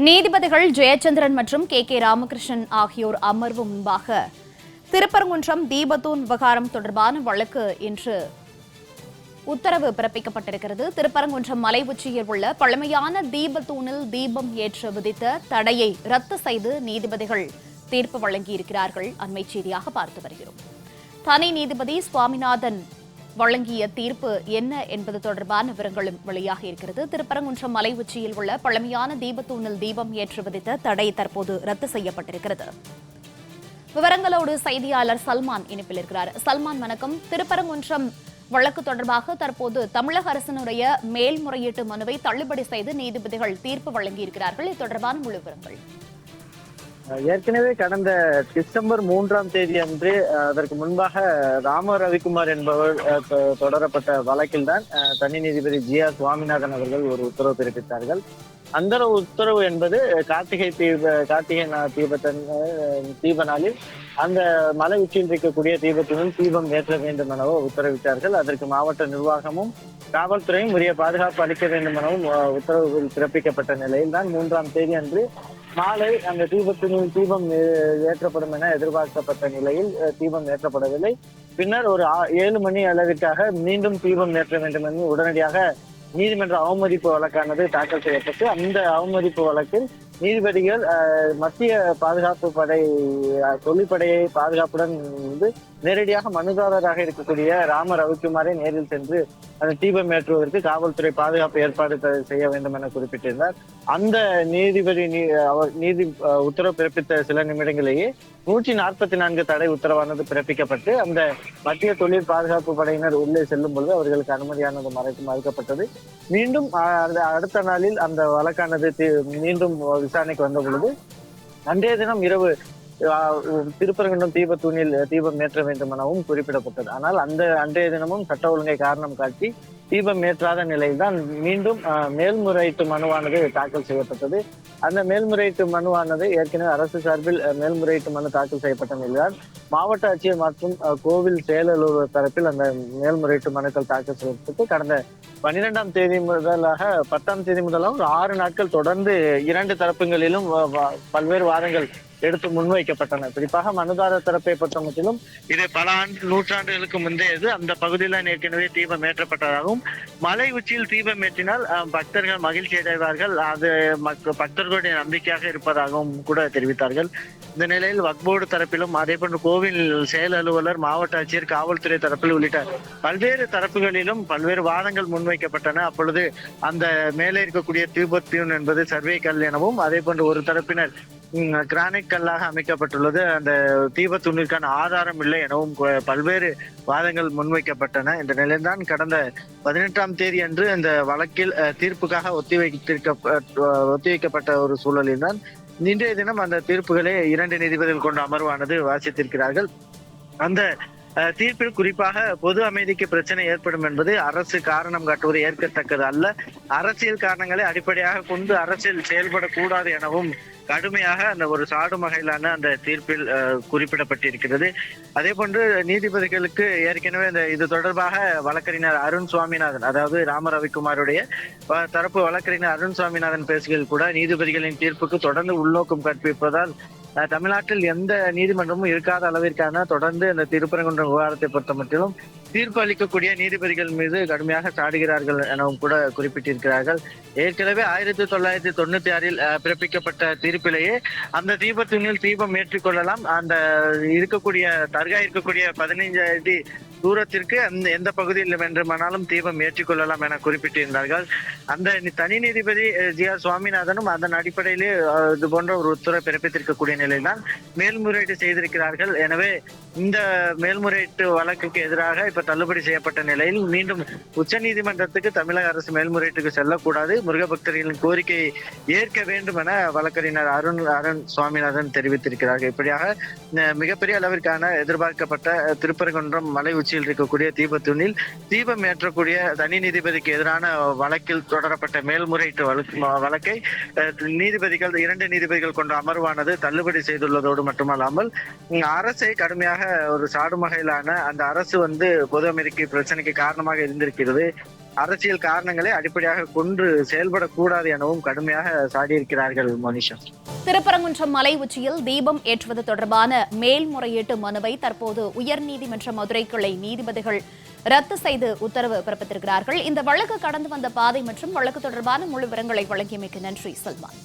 நீதிபதிகள் ஜெயச்சந்திரன் மற்றும் கே ராமகிருஷ்ணன் ஆகியோர் அமர்வு முன்பாக திருப்பரங்குன்றம் தீபத்தூண் விவகாரம் தொடர்பான வழக்கு இன்று உத்தரவு பிறப்பிக்கப்பட்டிருக்கிறது. திருப்பரங்குன்றம் மலை உச்சியில் உள்ள பழமையான தீபத்தூணில் தீபம் ஏற்ற விதித்த தடையை ரத்து செய்து நீதிபதிகள் தீர்ப்பு வழங்கியிருக்கிறார்கள். அண்மை செய்தியாக பார்த்து வருகிறோம். தனி நீதிபதி சுவாமிநாதன் வழங்கிய தீர்ப்பு என்ன என்பது தொடர்பான விவரங்களும் வெளியாக இருக்கிறது. திருப்பரங்குன்றம் மலை உச்சியில் உள்ள பழமையான தீபத்தூணில் தீபம் ஏற்று விதித்த தடை தற்போது ரத்து செய்யப்பட்டிருக்கிறது. விவரங்களோடு செய்தியாளர் சல்மான் இணைப்பில் இருக்கிறார். சல்மான், வணக்கம். திருப்பரங்குன்றம் வழக்கு தொடர்பாக தற்போது தமிழக அரசினுடைய மேல்முறையீட்டு மனுவை தள்ளுபடி செய்து நீதிபதிகள் தீர்ப்பு வழங்கியிருக்கிறார்கள். இது தொடர்பான முழு விவரங்கள். ஏற்கனவே கடந்த டிசம்பர் 3ஆம் தேதி அன்று அதற்கு முன்பாக ராம ரவிக்குமார் என்பவர் தொடரப்பட்ட வழக்கில்தான் தனி நீதிபதி ஜி.ஆர். சுவாமிநாதன் அவர்கள் ஒரு உத்தரவு பிறப்பித்தார்கள். அந்த உத்தரவு என்பது கார்த்திகை தீப நாளில் அந்த மலை உச்சியில் இருக்கக்கூடிய தீபத்தினும் தீபம் ஏற்ற வேண்டும் எனவும் உத்தரவிட்டார்கள். அதற்கு மாவட்ட நிர்வாகமும் காவல்துறையும் உரிய பாதுகாப்பு அளிக்க வேண்டும் எனவும் உத்தரவுகள் பிறப்பிக்கப்பட்ட நிலையில் தான் 3ஆம் தேதி அன்று மாலை அந்த தீபத்தினுள் தீபம் ஏற்றப்படும் என எதிர்பார்க்கப்பட்ட நிலையில் தீபம் ஏற்றப்படவில்லை. பின்னர் ஒரு 7 மணி அளவிற்காக மீண்டும் தீபம் ஏற்ற வேண்டும் என்று உடனடியாக நீதிமன்ற அவமதிப்பு வழக்கானது தாக்கல் செய்யப்பட்டு அந்த அவமதிப்பு வழக்கில் நீதிபதிகள் மத்திய பாதுகாப்பு படை தொழிற்படையை பாதுகாப்புடன் நேரடியாக மனுதாரராக இருக்கக்கூடிய ராம ரவிக்குமாரை நேரில் சென்று அந்த தீபம் ஏற்றுவதற்கு காவல்துறை பாதுகாப்பு ஏற்பாடு செய்ய வேண்டும் என குறிப்பிட்டிருந்தார். அந்த நீதிபதி நீதி உத்தரவு பிறப்பித்த சில நிமிடங்களிலேயே 144 தடை உத்தரவானது பிறப்பிக்கப்பட்டு அந்த மத்திய தொழில் பாதுகாப்பு படையினர் உள்ளே செல்லும் பொழுது அவர்களுக்கு அனுமதியானது மறுக்கப்பட்டது. மீண்டும் அடுத்த நாளில் அந்த வழக்கானது மீண்டும் விசாரணைக்கு வந்த பொழுது அன்றைய தினம் இரவு திருப்பரங்குன்றம் தீபத்தூணில் தீபம் ஏற்ற வேண்டும் எனவும் குறிப்பிடப்பட்டது. ஆனால் அந்த அன்றைய தினமும் சட்ட ஒழுங்கை காரணம் காட்டி தீபம் ஏற்றாத நிலையில்தான் மீண்டும் மேல்முறையீட்டு மனுவானது தாக்கல் செய்யப்பட்டது. அந்த மேல்முறையீட்டு மனுவானது ஏற்கனவே அரசு சார்பில் மேல்முறையீட்டு மனு தாக்கல் செய்யப்பட்ட நிலையில் மாவட்ட ஆட்சியர் மற்றும் கோவில் செயலலுவலர் தரப்பில் அந்த மேல்முறையீட்டு மனுக்கள் தாக்கல் செய்யப்பட்டு கடந்த 12ஆம் தேதி முதலாக 10ஆம் தேதி முதலாக 6 நாட்கள் தொடர்ந்து 2 தரப்புகளிலும் பல்வேறு வாதங்கள் எடுத்து முன்வைக்கப்பட்டன. குறிப்பாக மனுதாரர் தரப்பை பொறுத்த மட்டிலும் இது பல நூற்றாண்டுகளுக்கு முந்தையது. அந்த பகுதியில் ஏற்கனவே தீபம் ஏற்றப்பட்டதாகவும் மலை உச்சியில் தீபம் ஏற்றினால் பக்தர்கள் மகிழ்ச்சி அடைவார்கள், அது பக்தர்களுடைய நம்பிக்கையாக இருப்பதாகவும் கூட தெரிவித்தார்கள். இந்த நிலையில் வக்போர்டு தரப்பிலும் அதே போன்று கோவில் செயல் அலுவலர், மாவட்ட ஆட்சியர், காவல்துறை தரப்பில் உள்ளிட்ட பல்வேறு தரப்புகளிலும் பல்வேறு வாதங்கள் முன்வைக்கப்பட்டன. அப்பொழுது அந்த மேலே இருக்கக்கூடிய தீபத்தூண் என்பது சர்வே கல் எனவும் அதே போன்று ஒரு தரப்பினர் கிரானைட் கல்லாக அமைக்கப்பட்டுள்ளது, அந்த தீபத்தூணிற்கான ஆதாரம் இல்லை எனவும் பல்வேறு வாதங்கள் முன்வைக்கப்பட்டன. இந்த நிலையில்தான் கடந்த 18ஆம் தேதி அன்று இந்த வழக்கில் தீர்ப்புக்காக ஒத்திவைக்கப்பட்ட ஒரு சூழலில் தான் இன்றைய தினம் அந்த தீர்ப்புகளை 2 நீதிபதிகள் கொண்ட அமர்வானது வாசித்திருக்கிறார்கள். அந்த தீர்ப்பில் குறிப்பாக பொது அமைதிக்கு பிரச்சனை ஏற்படும் என்பது அரசு காரணம் காட்டுவது ஏற்கத்தக்கது அல்ல, அரசியல் காரணங்களை அடிப்படையாக கொண்டு அரசியல் செயல்படக்கூடாது எனவும் கடுமையாக அந்த ஒரு சாடும் வகையிலான அந்த தீர்ப்பில் குறிப்பிடப்பட்டிருக்கிறது. அதே போன்று நீதிபதிகளுக்கு ஏற்கனவே இது தொடர்பாக வழக்கறிஞர் அருண் சுவாமிநாதன், அதாவது ராம ரவிக்குமாருடைய தரப்பு வழக்கறிஞர் அருண் சுவாமிநாதன் பேசுகையில் கூட நீதிபதிகளின் தீர்ப்புக்கு தொடர்ந்து உள்நோக்கம் கற்பிப்பதால் தமிழ்நாட்டில் எந்த நீதிமன்றமும் இருக்காத அளவிற்கான தொடர்ந்து இந்த திருப்பரங்குன்றம் விவகாரத்தை பொறுத்த மட்டிலும் தீர்ப்பு அளிக்கக்கூடிய நீதிபதிகள் மீது கடுமையாக சாடுகிறார்கள் எனவும் கூட குறிப்பிட்டிருக்கிறார்கள். ஏற்கனவே 1996 பிறப்பிக்கப்பட்ட தீர்ப்பிலேயே அந்த தீபத்தினில் தீபம் ஏற்றிக்கொள்ளலாம், அந்த தர்கா இருக்கக்கூடிய 15 அடி தூரத்திற்கு எந்த பகுதியில் வேண்டுமானாலும் தீபம் ஏற்றிக்கொள்ளலாம் என குறிப்பிட்டிருந்தார்கள். அந்த தனி நீதிபதி ஜி.ஆர். சுவாமிநாதனும் அதன் அடிப்படையிலே இது போன்ற ஒரு உத்தரவை பிறப்பித்திருக்கக்கூடிய நிலையில்தான் மேல்முறையீடு செய்திருக்கிறார்கள். எனவே இந்த மேல்முறையீட்டு வழக்குக்கு எதிராக இப்ப தள்ளுபடி செய்யப்பட்ட நிலையில் மீண்டும் உச்ச நீதிமன்றத்துக்கு தமிழக அரசு மேல்முறையீட்டுக்கு செல்லக்கூடாது, முருக பக்தர்களின் கோரிக்கையை ஏற்க வேண்டும் என வழக்கறிஞர் அருண் சுவாமிநாதன் தெரிவித்திருக்கிறார்கள். இப்படியாக மிகப்பெரிய அளவிற்கான எதிர்பார்க்கப்பட்ட திருப்பரங்குன்றம் மலை உச்சியில் இருக்கக்கூடிய தீபத்தூணில் தீபம் ஏற்றக்கூடிய தனி நீதிபதிக்கு எதிரான வழக்கில் தொடரப்பட்ட மேல்முறையீட்டு வழக்கை 2 நீதிபதிகள் கொண்ட அமர்வானது தள்ளுபடி செய்துள்ளதோடு மட்டுமல்லாமல் அரசை கடுமையாக ஒரு சாடும் வகையிலான அந்த அரசு பொது அமைதிக்கு பிரச்சனைக்கு காரணமாக இருந்திருக்கிறது, அரசியல் காரணங்களை அடிப்படையாக கொண்டு செயல்படக்கூடாது எனவும் கடுமையாக சாடியிருக்கிறார்கள் மோனிஷா. திருப்பரங்குன்றம் மலை உச்சியில் தீபம் ஏற்றுவது தொடர்பான மேல்முறையீட்டு மனுவை தற்போது உயர்நீதிமன்ற மதுரை கிளை நீதிபதிகள் ரத்து செய்து உத்தரவு பிறப்பித்திருக்கிறார்கள். இந்த வழக்கு கடந்து வந்த பாதை மற்றும் வழக்கு தொடர்பான முழு விவரங்களை வழங்கியமைக்கு நன்றி சல்மான்.